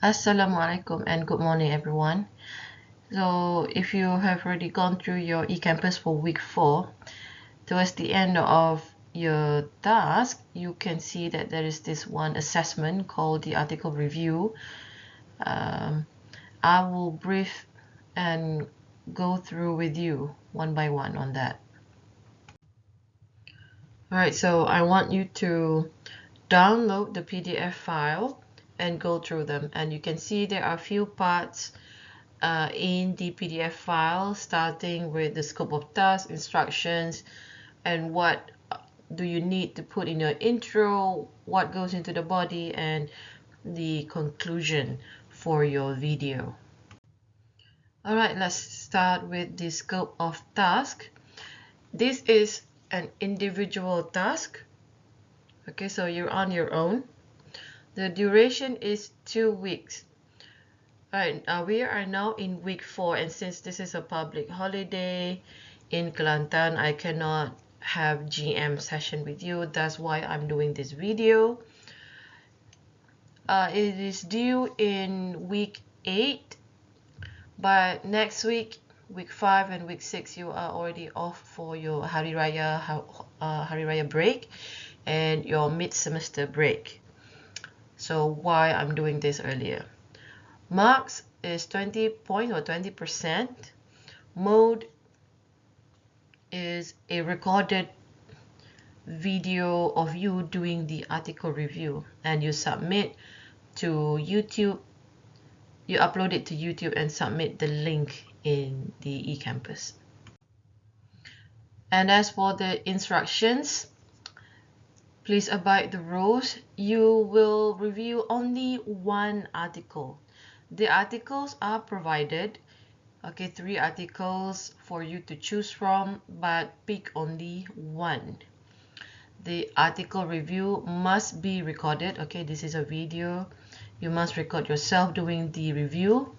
Assalamualaikum and good morning everyone. So if you have already gone through your eCampus for week 4, towards the end of your task, you can see that there is this one assessment called the article review. I will brief and go through with you one by one on that. Alright, so I want you to download the PDF file and go through them, and you can see there are a few parts in the PDF file, starting with the scope of task, instructions, and what do you need to put in your intro, what goes into the body, and the conclusion for your video. Alright, let's start with the scope of task. This is an individual task. Okay, so you're on your own. The duration is 2 weeks. Alright, we are now in week 4, and since this is a public holiday in Kelantan, I cannot have GM session with you. That's why I'm doing this video. It is due in week 8, but next week, week 5 and week 6, you are already off for your Hari Raya break and your mid-semester break. So why I'm doing this earlier. Marks is 20 points or 20%. Mode is a recorded video of you doing the article review, and you submit to YouTube. You upload it to YouTube and submit the link in the eCampus. And as for the instructions, please abide the rules. You will review only one article. The articles are provided, okay, 3 articles for you to choose from, but pick only one. The article review must be recorded. Okay, this is a video. You must record yourself doing the review.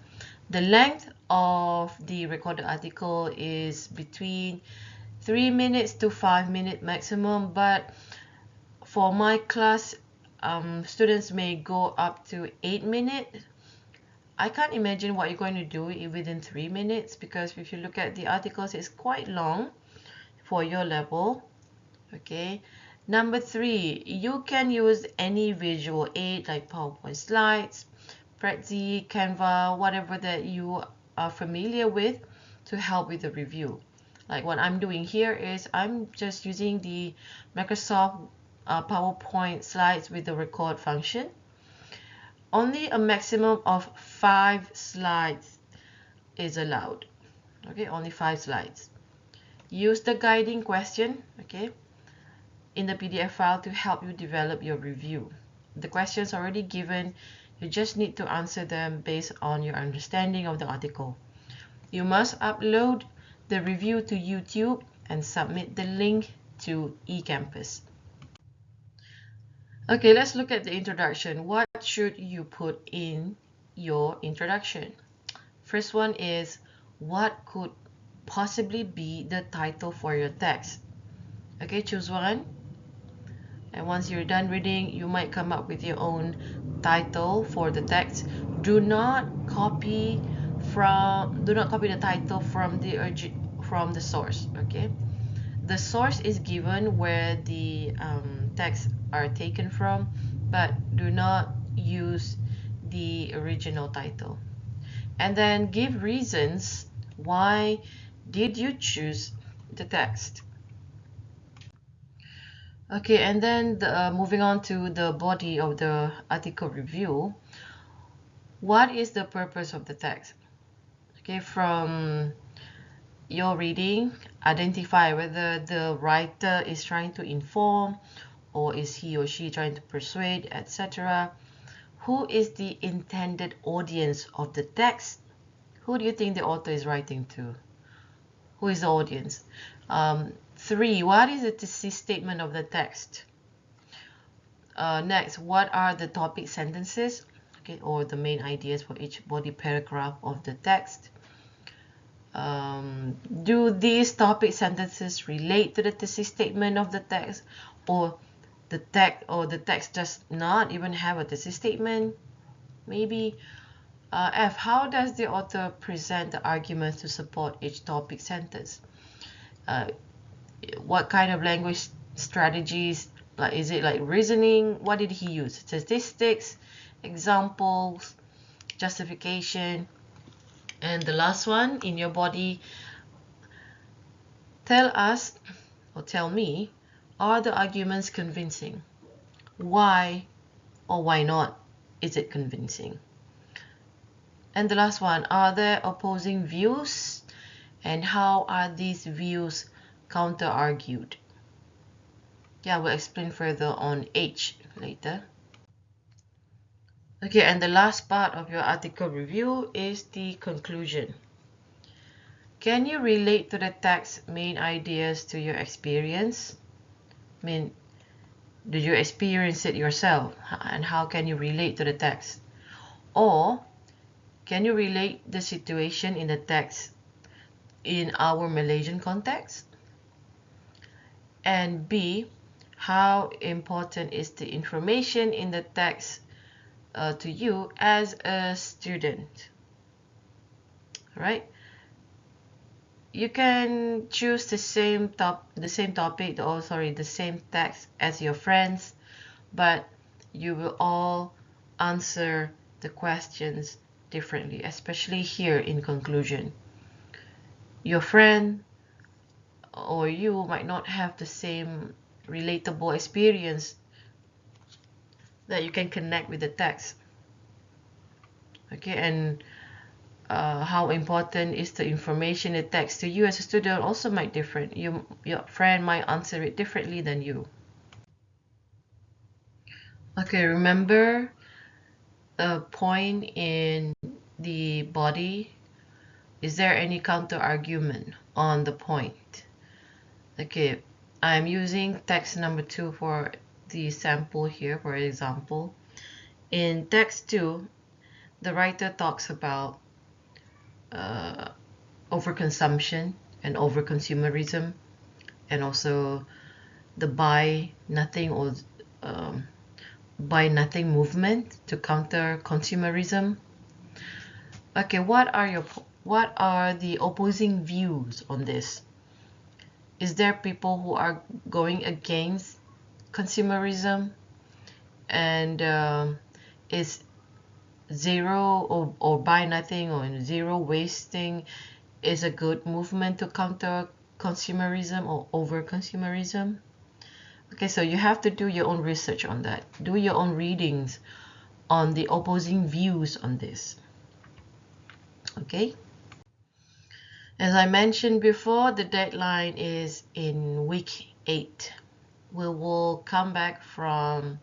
The length of the recorded article is between 3 minutes to 5 minutes maximum, but for my class, students may go up to 8 minutes. I can't imagine what you're going to do within 3 minutes, because if you look at the articles, it's quite long for your level. Okay. Number 3, you can use any visual aid like PowerPoint slides, Prezi, Canva, whatever that you are familiar with to help with the review. Like what I'm doing here is I'm just using the Microsoft PowerPoint slides with the record function. Only a maximum of 5 slides is allowed. Okay, only 5 slides. Use the guiding question, okay, in the PDF file to help you develop your review. The questions are already given. You just need to answer them based on your understanding of the article. You must upload the review to YouTube and submit the link to eCampus. Okay, let's look at the introduction. What should you put in your introduction? First one is, what could possibly be the title for your text? Okay, choose one. And once you're done reading, you might come up with your own title for the text. Do not copy the title from the source. Okay, the source is given where the texts are taken from, but do not use the original title. And then give reasons why did you choose the text. Okay, and then moving on to the body of the article review. What is the purpose of the text? Okay, from your reading, identify whether the writer is trying to inform or is he or she trying to persuade, etc. Who is the intended audience of the text? Who do you think the author is writing to? Who is the audience? 3, what is the thesis statement of the text? Next, what are the topic sentences, okay, or the main ideas for each body paragraph of the text? Do these topic sentences relate to the thesis statement of the text, or the text does not even have a thesis statement? Maybe F, how does the author present the arguments to support each topic sentence? What kind of language strategies, like is it like reasoning? What did he use? Statistics, examples, justification. And the last one, in your body, tell us or tell me, are the arguments convincing? Why or why not is it convincing? And the last one, are there opposing views? And how are these views counter-argued? Yeah, we'll explain further on H later. Okay, and the last part of your article review is the conclusion. Can you relate to the text's main ideas to your experience? I mean, did you experience it yourself? And how can you relate to the text? Or can you relate the situation in the text in our Malaysian context? And B, how important is the information in the text to you as a student? Right? You can choose the same topic, the same text as your friends, but you will all answer the questions differently, especially here in conclusion. Your friend or you might not have the same relatable experience that you can connect with the text. Okay, and how important is the information in the text to you as a student also might different. Your friend might answer it differently than you. Okay, remember the point in the body. Is there any counter argument on the point? Okay, I'm using text number 2 for the sample here, for example. In text 2, the writer talks about overconsumption and overconsumerism, and also the buy nothing or buy nothing movement to counter consumerism. Okay, what are the opposing views on this? Is there people who are going against consumerism, and is zero or buy nothing or zero wasting is a good movement to counter consumerism or over consumerism? Okay, so you have to do your own research on that. Do your own readings on the opposing views on this. Okay. As I mentioned before, the deadline is in week 8. We will come back from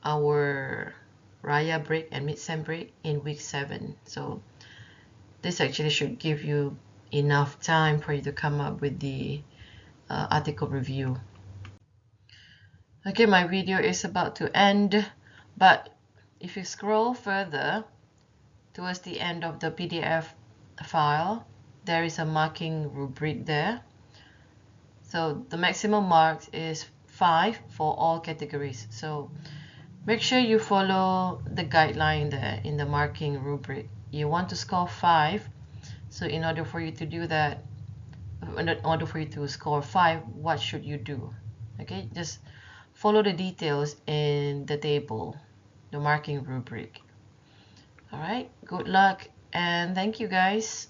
our Raya break and mid-sem break in week 7. So this actually should give you enough time for you to come up with the article review. Okay, my video is about to end, but if you scroll further towards the end of the PDF file, there is a marking rubric there. So the maximum marks is 5 for all categories. So make sure you follow the guideline there in the marking rubric. You want to score 5. So in order for you to do that, in order for you to score 5, what should you do? Okay, just follow the details in the table, the marking rubric. All right, good luck and thank you guys.